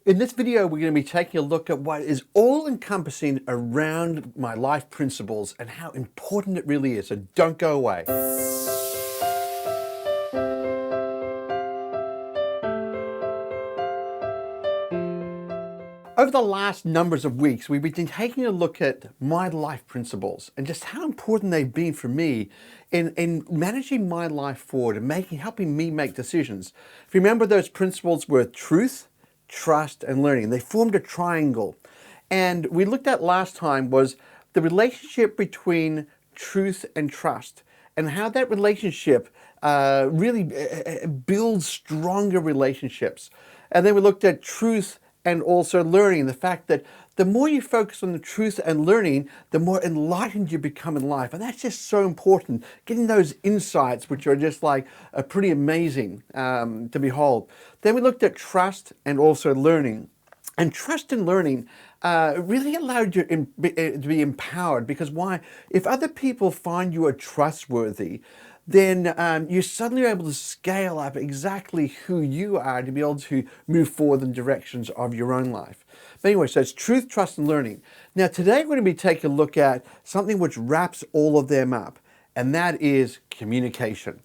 In this video, we're going to be taking a look at what is all-encompassing around my life principles and how important it really is. So don't go away. Over the last numbers of weeks, we've been taking a look at my life principles and just how important they've been for me in managing my life forward and helping me make decisions. If you remember, those principles were truth, trust, and learning. They formed a triangle. And we looked at last time was the relationship between truth and trust and how that relationship really builds stronger relationships. And then we looked at truth and also learning, the fact that the more you focus on the truth and learning, the more enlightened you become in life. And that's just so important, getting those insights, which are just like pretty amazing to behold. Then we looked at trust and also learning. And trust and learning really allowed you to be empowered, because why? If other people find you are trustworthy, then you're suddenly able to scale up exactly who you are to be able to move forward in directions of your own life. But anyway, so it's truth, trust, and learning. Now, today we're going to be taking a look at something which wraps all of them up, and that is communication.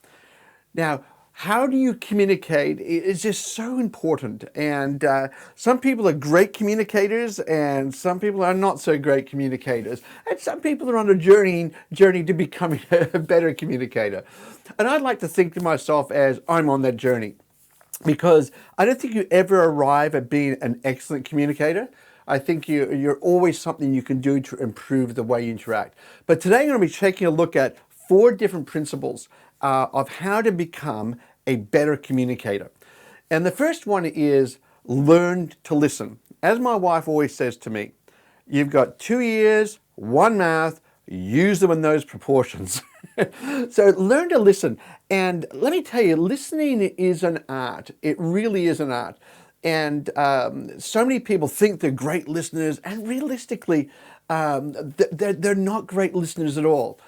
Now, how do you communicate is just so important, and some people are great communicators and some people are not so great communicators, and some people are on a journey to becoming a better communicator. And I'd like to think to myself as I'm on that journey, because I don't think you ever arrive at being an excellent communicator. I think you're always something you can do to improve the way you interact. But today I'm going to be taking a look at 4 different principles of how to become a better communicator. And the first one is learn to listen. As my wife always says to me, you've got 2 ears, 1 mouth, use them in those proportions. So learn to listen. And let me tell you, listening is an art. It really is an art. And so many people think they're great listeners, and realistically, they're not great listeners at all.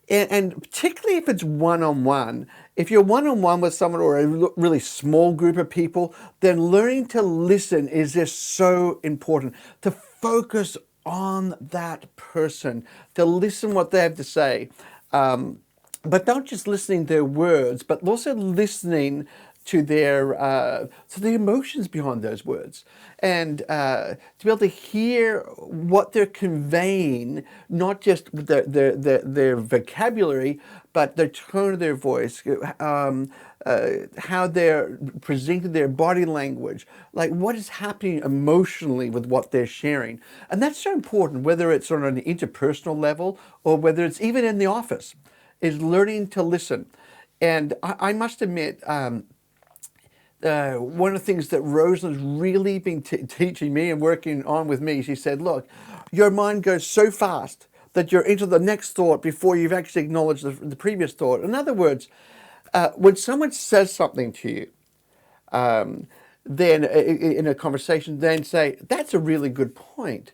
And particularly if it's one-on-one, if you're one-on-one with someone or a really small group of people, then learning to listen is just so important. To focus on that person, to listen what they have to say. But not just listening to their words, but also listening to the emotions behind those words, and to be able to hear what they're conveying, not just their vocabulary, but the tone of their voice, how they're presenting their body language, like what is happening emotionally with what they're sharing. And that's so important, whether it's on an interpersonal level or whether it's even in the office, is learning to listen. And I must admit, one of the things that Rosalind's really been teaching me and working on with me, she said, look, your mind goes so fast that you're into the next thought before you've actually acknowledged the previous thought. In other words, when someone says something to you, then in a conversation, then say, that's a really good point.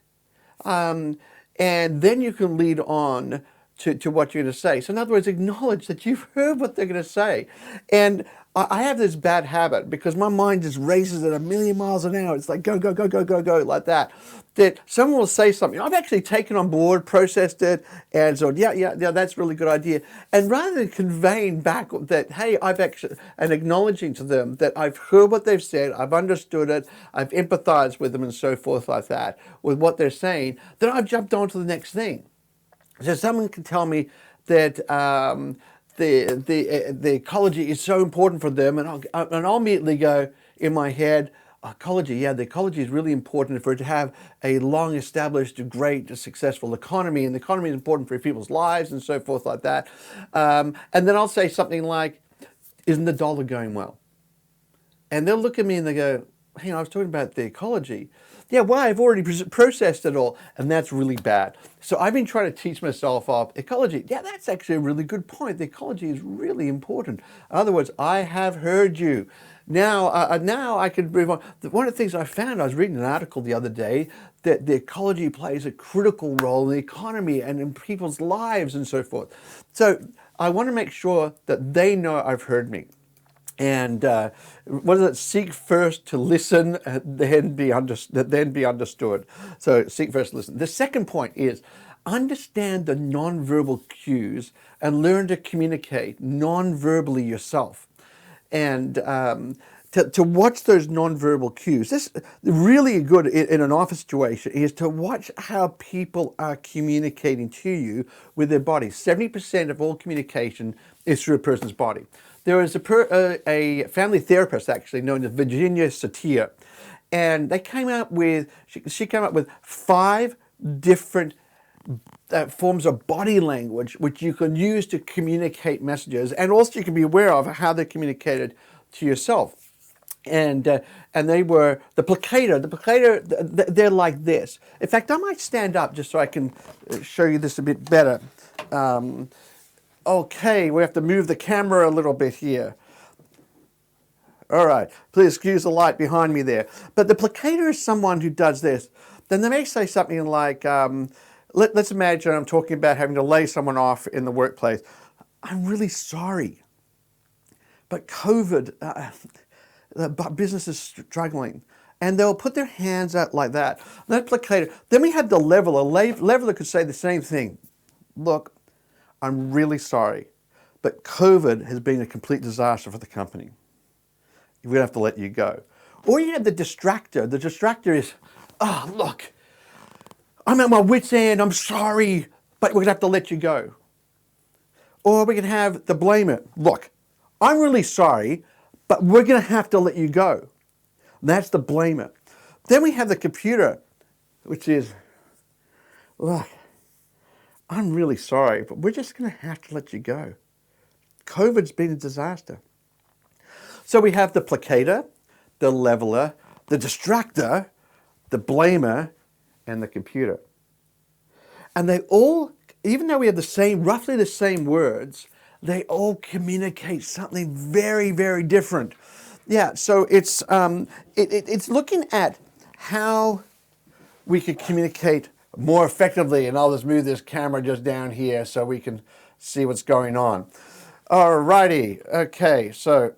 And then you can lead on to what you're going to say. So in other words, acknowledge that you've heard what they're going to say. And I have this bad habit, because my mind just races at 1,000,000 miles an hour. It's like go, go, go, go, go, go, like that. That someone will say something, I've actually taken on board, processed it, and so yeah, that's a really good idea. And rather than conveying back that, hey, and acknowledging to them that I've heard what they've said, I've understood it, I've empathized with them and so forth like that, with what they're saying, then I've jumped on to the next thing. So someone can tell me that the ecology is so important for them, and I'll immediately go in my head, ecology, yeah, the ecology is really important for it to have a long-established, great, successful economy, and the economy is important for people's lives and so forth like that. And then I'll say something like, isn't the dollar going well? And they'll look at me and they go, hey, I was talking about the ecology. Yeah, well, I've already processed it all, and that's really bad. So I've been trying to teach myself off ecology. Yeah, that's actually a really good point. The ecology is really important. In other words, I have heard you. Now I can move on. One of the things I found, I was reading an article the other day, that the ecology plays a critical role in the economy and in people's lives and so forth. So I want to make sure that they know I've heard me. And what is it? Seek first to listen, then be understood. So seek first to listen. The second point is understand the non-verbal cues and learn to communicate non-verbally yourself. And to watch those non-verbal cues. This really good in an office situation is to watch how people are communicating to you with their bodies. 70% of all communication is through a person's body. There is a family therapist actually known as Virginia Satir, and they came out with she came up with 5 different forms of body language which you can use to communicate messages, and also you can be aware of how they're communicated to yourself. And they were the placator. The placator, they're like this. In fact, I might stand up just so I can show you this a bit better. Okay, we have to move the camera a little bit here. All right, please excuse the light behind me there. But the placator is someone who does this. Then they may say something like, let's imagine I'm talking about having to lay someone off in the workplace. I'm really sorry, but COVID, the business is struggling. And they'll put their hands out like that. That placator. Then we have the leveler. Leveler could say the same thing. Look, I'm really sorry, but COVID has been a complete disaster for the company. We're going to have to let you go. Or you have the distractor. The distractor is, oh, look, I'm at my wit's end. I'm sorry, but we're going to have to let you go. Or we can have the blamer. Look, I'm really sorry, but we're going to have to let you go. That's the blamer. Then we have the computer, which is, look, I'm really sorry, but we're just going to have to let you go. COVID's been a disaster. So we have the placator, the leveler, the distractor, the blamer, and the computer. And they all, even though we have the same, roughly the same words, they all communicate something very, very different. Yeah, so it's looking at how we could communicate more effectively, and I'll just move this camera just down here so we can see what's going on. All righty, okay, so,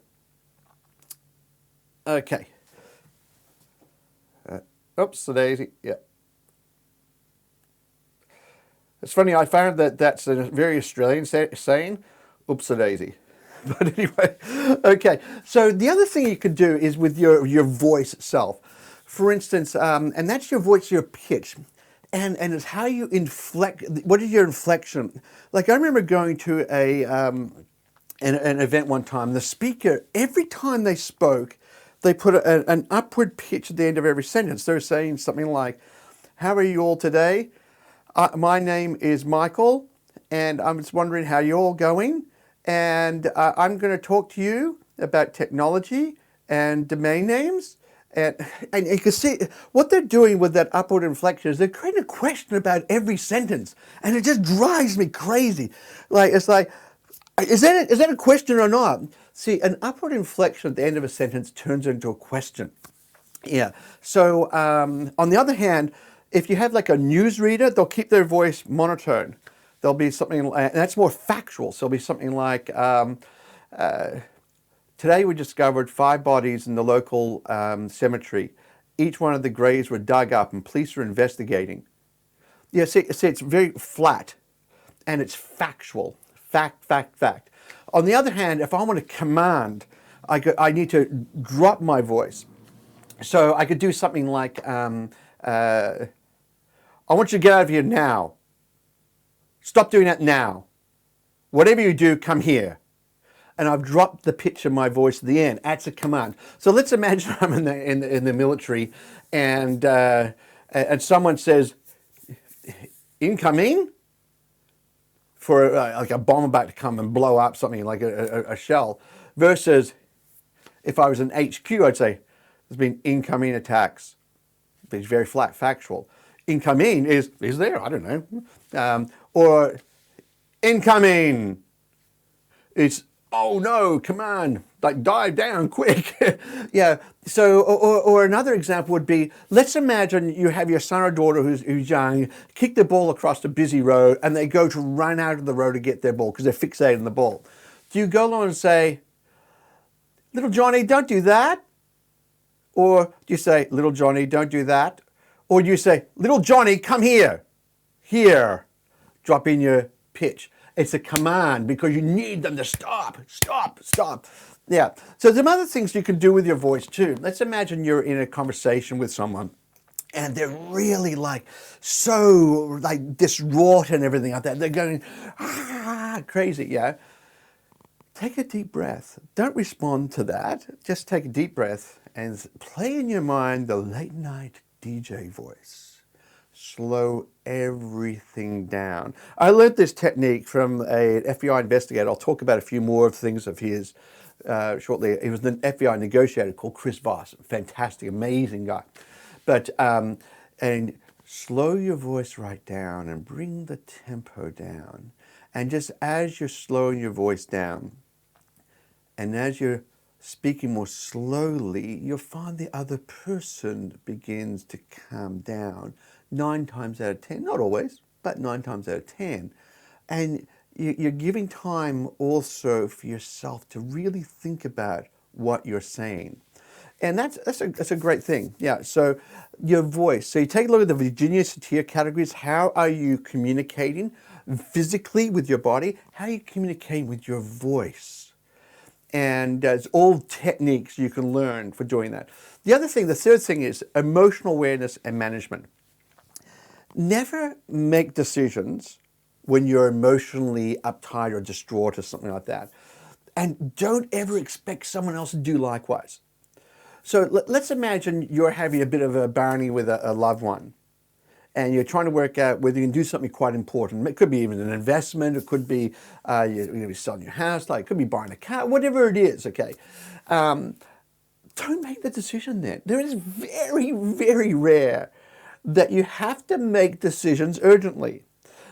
okay. Oops, the daisy, yeah. It's funny, I found that that's a very Australian saying, oops, a daisy. But anyway, okay. So the other thing you could do is with your voice itself. For instance, and that's your voice, your pitch. And it's how you inflect. What is your inflection? Like I remember going to an event one time. The speaker, every time they spoke, they put an upward pitch at the end of every sentence. They're saying something like, "How are you all today? My name is Michael, and I'm just wondering how you're all going. And I'm going to talk to you about technology and domain names." And you can see what they're doing with that upward inflection is they're creating a question about every sentence. And it just drives me crazy. Like, it's like, is that a question or not? See, an upward inflection at the end of a sentence turns into a question. Yeah. So on the other hand, if you have like a newsreader, they'll keep their voice monotone. There'll be something, and that's more factual. So there'll be something like, today we discovered 5 bodies in the local cemetery. Each one of the graves were dug up and police are investigating. Yeah, see, it's very flat and it's factual. Fact, fact, fact. On the other hand, if I want to command, I need to drop my voice. So I could do something like, I want you to get out of here now. Stop doing that now. Whatever you do, come here. And I've dropped the pitch of my voice at the end. That's a command. So let's imagine I'm in the military, and someone says, "Incoming," for like a bomb about to come and blow up something like a shell. Versus, if I was an HQ, I'd say, "There's been incoming attacks." It's very flat, factual. Incoming is there? I don't know. Or incoming. It's, oh no, come on, like dive down quick. Yeah, so, or another example would be, let's imagine you have your son or daughter who's young, kick the ball across a busy road, and they go to run out of the road to get their ball because they're fixated on the ball. Do you go along and say, little Johnny, don't do that? Or do you say, little Johnny, don't do that? Or do you say, little Johnny, come here? Here. Drop in your pitch. It's a command because you need them to stop, stop, stop. Yeah. So some other things you can do with your voice too. Let's imagine you're in a conversation with someone and they're really like so like distraught and everything like that. They're going crazy. Yeah. Take a deep breath. Don't respond to that. Just take a deep breath and play in your mind the late night DJ voice. Slow everything down. I learned this technique from an FBI investigator. I'll talk about a few more things of his shortly. He was an FBI negotiator called Chris Voss. Fantastic, amazing guy. But, and slow your voice right down and bring the tempo down. And just as you're slowing your voice down, and as you're speaking more slowly, you'll find the other person begins to calm down 9 times out of 10, not always, but 9 times out of 10. And you're giving time also for yourself to really think about what you're saying. And that's a great thing. Yeah, so your voice. So you take a look at the Virginia Satir categories. How are you communicating physically with your body? How are you communicating with your voice? And it's all techniques you can learn for doing that. The third thing is emotional awareness and management. Never make decisions when you're emotionally uptight or distraught or something like that. And don't ever expect someone else to do likewise. So let's imagine you're having a bit of a barney with a loved one. And you're trying to work out whether you can do something quite important. It could be even an investment. It could be you're going to be selling your house. Like it could be buying a car. Whatever it is, okay. Don't make the decision then. There is very, very rare that you have to make decisions urgently.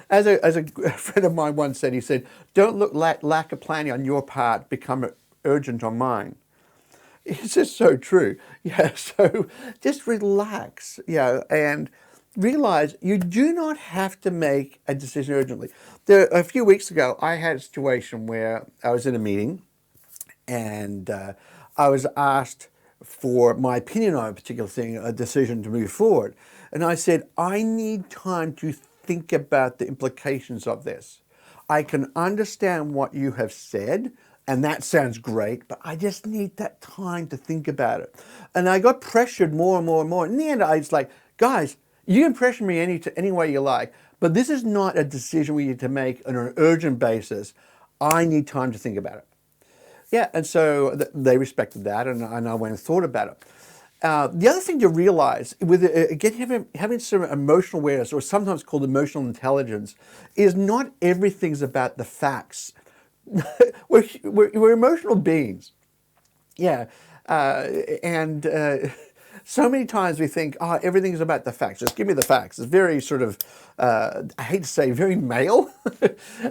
As a friend of mine once said, he said, "Don't look lack of planning on your part become urgent on mine." It's just so true. Yeah. So just relax. Yeah, and realize you do not have to make a decision urgently. A few weeks ago, I had a situation where I was in a meeting and I was asked for my opinion on a particular thing, a decision to move forward. And I said, I need time to think about the implications of this. I can understand what you have said, and that sounds great, but I just need that time to think about it. And I got pressured more and more and more. In the end, I was like, guys, you can pressure me any way you like, but this is not a decision we need to make on an urgent basis. I need time to think about it. Yeah, and so they respected that, and I went and thought about it. The other thing to realize, with again having some emotional awareness, or sometimes called emotional intelligence, is not everything's about the facts. we're emotional beings. Yeah, and so many times we think, oh, everything's about the facts. Just give me the facts. It's very sort of, I hate to say, very male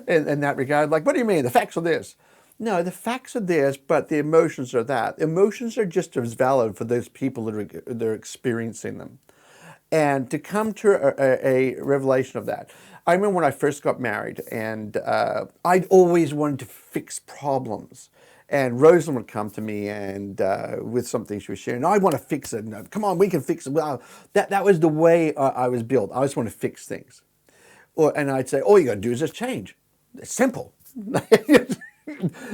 in that regard. Like, what do you mean? The facts are this. No, the facts are theirs, but the emotions are that. Emotions are just as valid for those people that are experiencing them. And to come to a revelation of that. I remember when I first got married, and I'd always wanted to fix problems. And Rosalind would come to me and with something she was sharing, I want to fix it. And, come on, we can fix it. Well, that was the way I was built. I just want to fix things. And I'd say, all you got to do is just change. It's simple.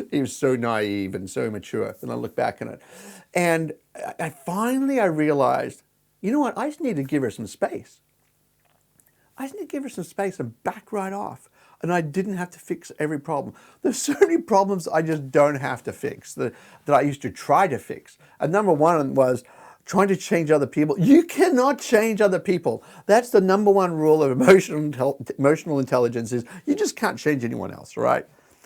He was so naive and so immature. And I look back on it. And finally I realized, you know what? I just need to give her some space. I just need to give her some space and back right off. And I didn't have to fix every problem. There's so many problems I just don't have to fix that I used to try to fix. And number one was trying to change other people. You cannot change other people. That's the number one rule of emotional intelligence is you just can't change anyone else, right?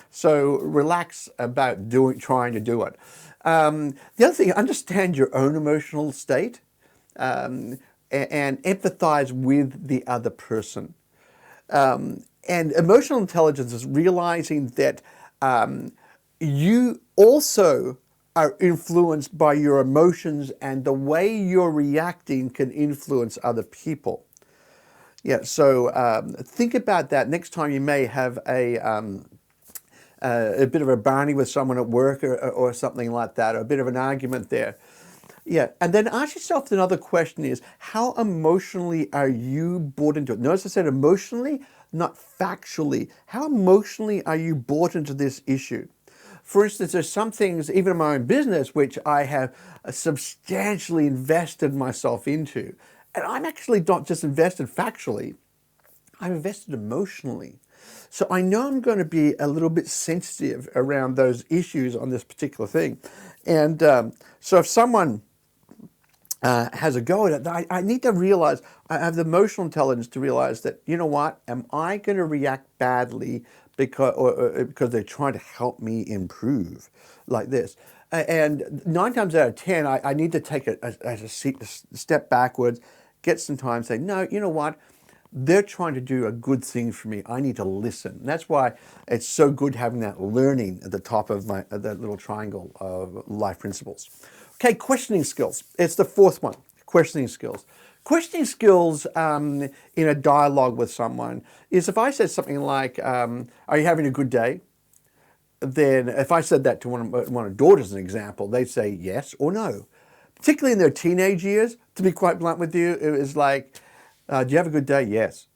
So relax about trying to do it. The other thing, understand your own emotional state and empathize with the other person. And emotional intelligence is realizing that you also are influenced by your emotions, and the way you're reacting can influence other people. Yeah, so think about that next time you may have a bit of a barney with someone at work or something like that, or a bit of an argument there. Yeah, and then ask yourself another question is, how emotionally are you bought into it? Notice I said emotionally, not factually. How emotionally are you bought into this issue? For instance, there's some things, even in my own business, which I have substantially invested myself into. And I'm actually not just invested factually, I'm invested emotionally. So I know I'm going to be a little bit sensitive around those issues on this particular thing. And so if someone has a go at it, I need to realize, I have the emotional intelligence to realize that, you know what, am I going to react badly because they're trying to help me improve like this? And 9 times out of 10, I need to take a step backwards, get some time, say, no, you know what? They're trying to do a good thing for me. I need to listen. And that's why it's so good having that learning at the top of that little triangle of life principles. Okay, questioning skills. It's the fourth one, questioning skills. Questioning skills in a dialogue with someone is if I said something like, are you having a good day? Then if I said that to one of my daughters as an example, they'd say yes or no. Particularly in their teenage years, to be quite blunt with you, it was like, do you have a good day? Yes.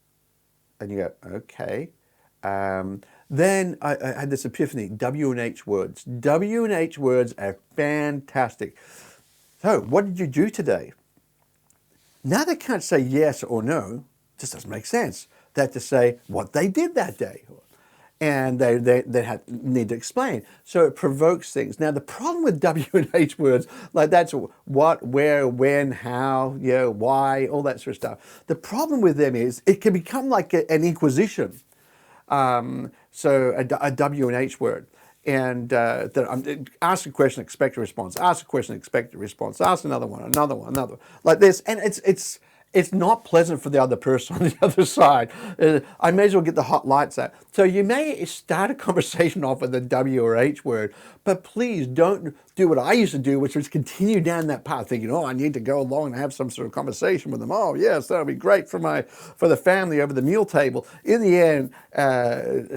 And you go, okay. Then I had this epiphany, W and H words. W and H words are fantastic. So what did you do today? Now they can't say yes or no. It just doesn't make sense. They have to say what they did that day. And they need to explain. So it provokes things. Now, the problem with W and H words, like that's what, where, when, how, why, all that sort of stuff. The problem with them is it can become like an inquisition. So a W and H word. And ask a question, expect a response. Ask a question, expect a response. Ask another one, another one, another one. Like this. And it's not pleasant for the other person on the other side. I may as well get the hot lights out. So you may start a conversation off with a W or H word, but please don't do what I used to do, which was continue down that path, thinking, oh, I need to go along and have some sort of conversation with them. Oh, yes, that'll be great for the family over the meal table. In the end,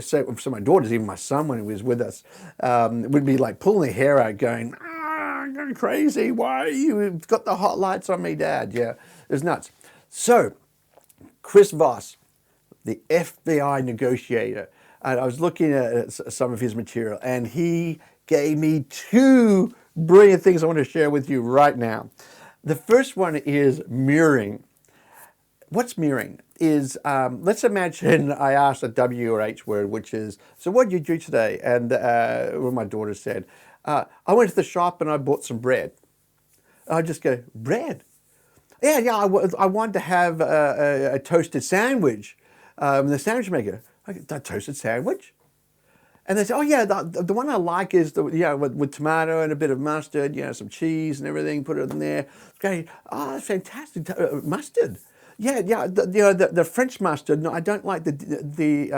so my daughters, even my son when he was with us, would be like pulling their hair out going, I'm going crazy. Why you got the hot lights on me, Dad? Yeah, it was nuts. So, Chris Voss, the FBI negotiator, and I was looking at some of his material, and he gave me 2 brilliant things I want to share with you right now. The first one is mirroring. What's mirroring? Is let's imagine I asked a W or H word, which is, so what did you do today? And one of my daughters said, I went to the shop and I bought some bread. I just go, bread? Yeah, I wanted to have a toasted sandwich. The sandwich maker, a toasted sandwich? And they say, oh yeah, the one I like is with tomato and a bit of mustard, some cheese and everything, put it in there. Okay, oh, fantastic, mustard. Yeah, the French mustard. No, I don't like the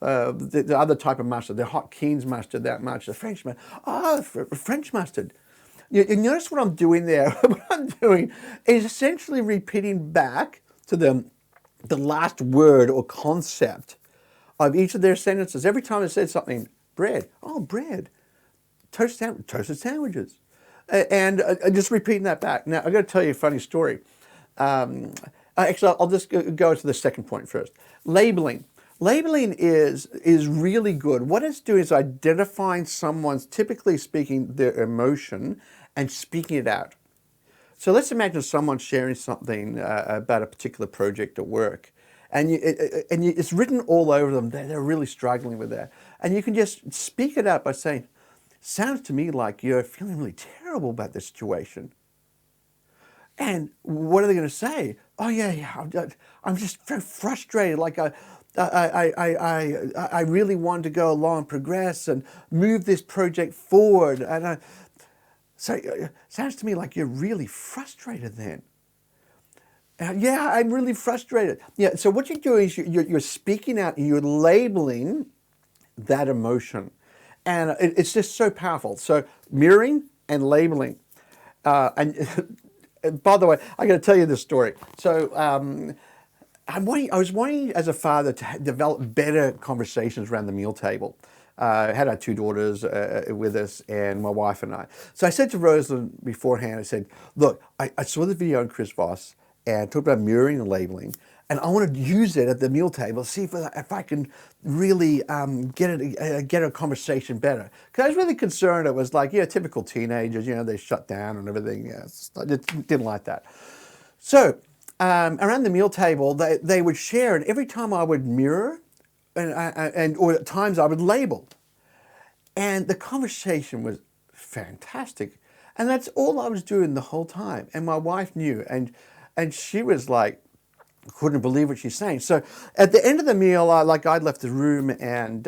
other type of mustard, the hot Keen's mustard that much. The French mustard. Oh, French mustard. You notice what I'm doing there? What I'm doing is essentially repeating back to them the last word or concept of each of their sentences. Every time I said something, bread, oh, bread, toasted sandwiches. And just repeating that back. Now, I've got to tell you a funny story. Actually, I'll just go to the second point first. Labeling. Labeling is really good. What it's doing is identifying someone's, typically speaking, their emotion and speaking it out. So let's imagine someone sharing something about a particular project at work, and it's written all over them. They're really struggling with that. And you can just speak it out by saying, sounds to me like you're feeling really terrible about this situation. And what are they going to say? Oh yeah, I'm just very frustrated. Like I really want to go along and progress and move this project forward. And so it sounds to me like you're really frustrated then. Yeah, I'm really frustrated. Yeah, so what you're doing is you're speaking out and you're labeling that emotion. And it's just so powerful. So mirroring and labeling. And by the way, I got to tell you this story. So I was wanting as a father to develop better conversations around the meal table. Had our two daughters with us, and my wife and I. So I said to Rosalind beforehand, I said, look, I saw the video on Chris Voss and talked about mirroring and labeling, and I want to use it at the meal table, see if I can really get a conversation better. Because I was really concerned. It was like, typical teenagers, they shut down and everything. I just didn't like that. So around the meal table, they would share, and every time I would mirror, or at times I would label. And the conversation was fantastic. And that's all I was doing the whole time. And my wife knew, and she was like, couldn't believe what she's saying. So at the end of the meal, I'd left the room, and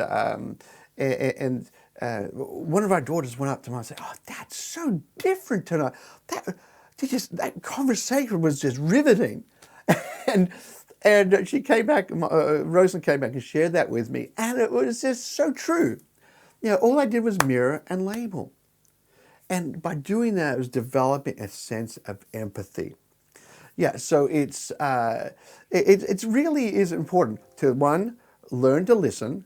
one of our daughters went up to me and said, "Oh, that's so different tonight. That conversation was just riveting." And she came back, Rosalind came back and shared that with me, and it was just so true. All I did was mirror and label. And by doing that, it was developing a sense of empathy. So it really is important to, one, learn to listen,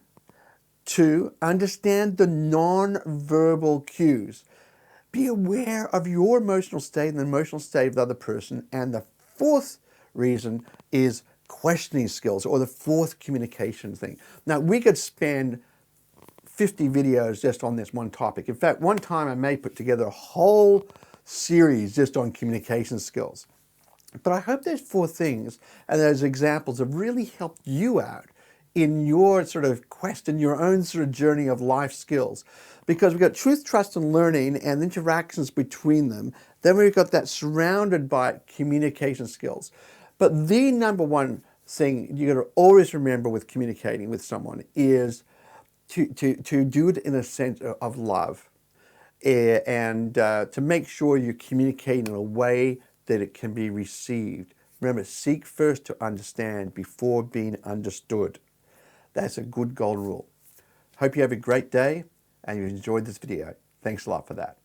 two, understand the non-verbal cues. Be aware of your emotional state and the emotional state of the other person. And the fourth reason is questioning skills, or the fourth communication thing. Now, we could spend 50 videos just on this one topic. In fact, one time I may put together a whole series just on communication skills. But I hope those four things and those examples have really helped you out in your sort of quest, in your own sort of journey of life skills. Because we've got truth, trust, and learning, and interactions between them. Then we've got that surrounded by communication skills. But the number one thing you got to always remember with communicating with someone is to do it in a sense of love, and to make sure you communicate in a way that it can be received. Remember, seek first to understand before being understood. That's a good golden rule. Hope you have a great day and you enjoyed this video. Thanks a lot for that.